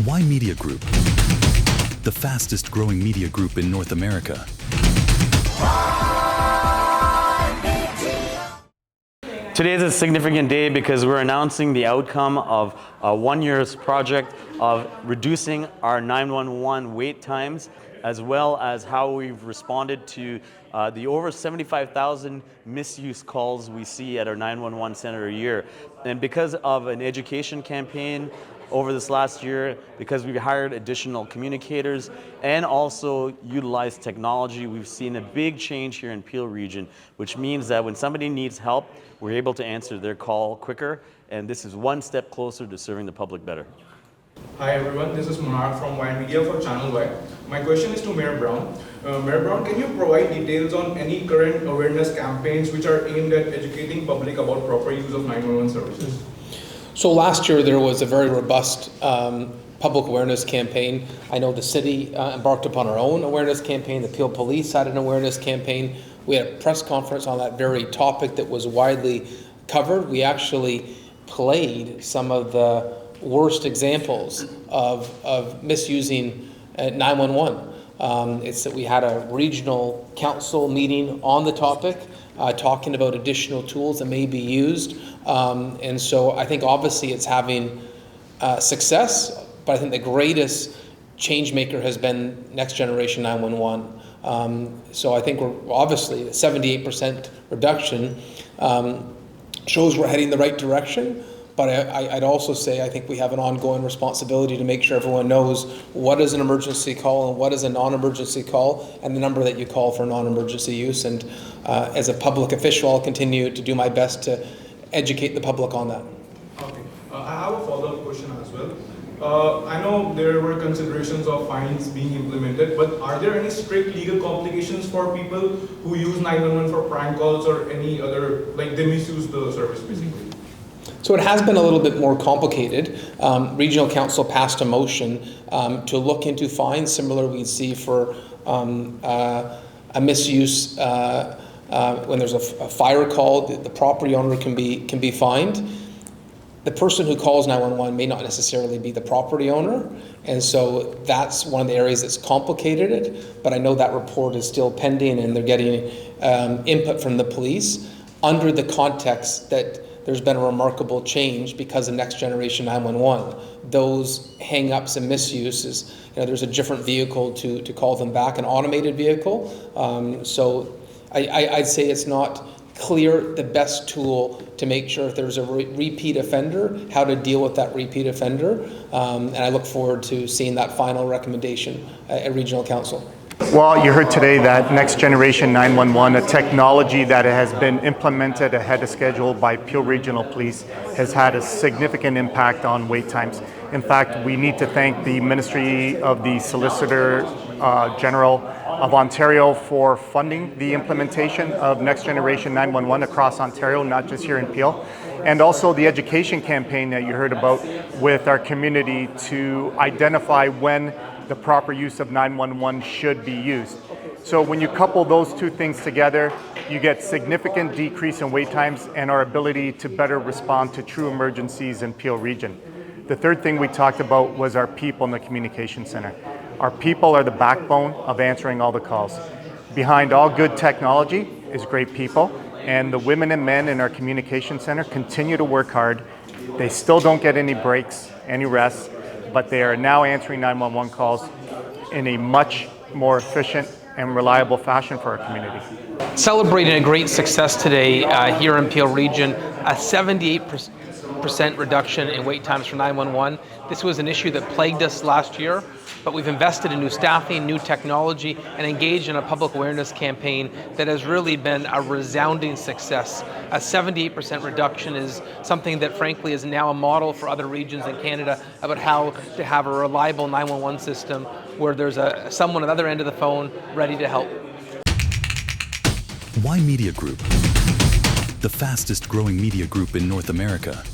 Ymedia Group, the fastest growing media group in North America. Today is a significant day because we're announcing the outcome of a 1 year's project of reducing our 911 wait times, as well as how we've responded to the over 75,000 misuse calls we see at our 911 center a year. And because of an education campaign over this last year, because we've hired additional communicators and also utilized technology, we've seen a big change here in Peel region, which means that when somebody needs help, we're able to answer their call quicker, and this is one step closer to serving the public better. Hi everyone, this is Monarch from Ymedia for Channel Y. My question is to Mayor Brown. Mayor Brown, can you provide details on any current awareness campaigns which are aimed at educating public about proper use of 911 services? So last year there was a very robust public awareness campaign. I know the city embarked upon our own awareness campaign. The Peel Police had an awareness campaign. We had a press conference on that very topic that was widely covered. We actually played some of the worst examples of misusing 911. It's that we had a regional council meeting on the topic, talking about additional tools that may be used. And so I think obviously it's having success, but I think the greatest change maker has been Next Generation 911. So I think we're obviously 78% reduction shows we're heading the right direction. But I'd also say I think we have an ongoing responsibility to make sure everyone knows what is an emergency call and what is a non-emergency call, and the number that you call for non-emergency use. And as a public official, I'll continue to do my best to educate the public on that. Okay. I have a follow-up question as well. I know there were considerations of fines being implemented, but are there any strict legal complications for people who use 911 for prank calls or any other, like they misuse the service basically? So it has been a little bit more complicated. Regional Council passed a motion to look into fines similar we see for a misuse when there's a fire call. The property owner can be fined. The person who calls 911 may not necessarily be the property owner, and so that's one of the areas that's complicated it. But I know that report is still pending, and they're getting input from the police under the context that there's been a remarkable change because of Next Generation 911. Those hang-ups and misuses, there's a different vehicle to call them back, an automated vehicle. So I'd say it's not clear the best tool to make sure if there's a repeat offender, how to deal with that repeat offender. And I look forward to seeing that final recommendation at Regional Council. Well, you heard today that Next Generation 911, a technology that has been implemented ahead of schedule by Peel Regional Police, has had a significant impact on wait times. In fact, we need to thank the Ministry of the Solicitor General of Ontario for funding the implementation of Next Generation 911 across Ontario, not just here in Peel, and also the education campaign that you heard about with our community to identify when the proper use of 911 should be used. So when you couple those two things together, you get significant decrease in wait times and our ability to better respond to true emergencies in Peel region. The third thing we talked about was our people in the communication center. Our people are the backbone of answering all the calls. Behind all good technology is great people, and the women and men in our communication center continue to work hard. They still don't get any breaks, any rest, but they are now answering 911 calls in a much more efficient and reliable fashion for our community. Celebrating a great success today here in Peel region, a 78% reduction in wait times for 911. This was an issue that plagued us last year, but we've invested in new staffing, new technology, and engaged in a public awareness campaign that has really been a resounding success. A 78% reduction is something that frankly is now a model for other regions in Canada about how to have a reliable 911 system where there's someone at the other end of the phone ready to help. Ymedia Group, the fastest growing media group in North America.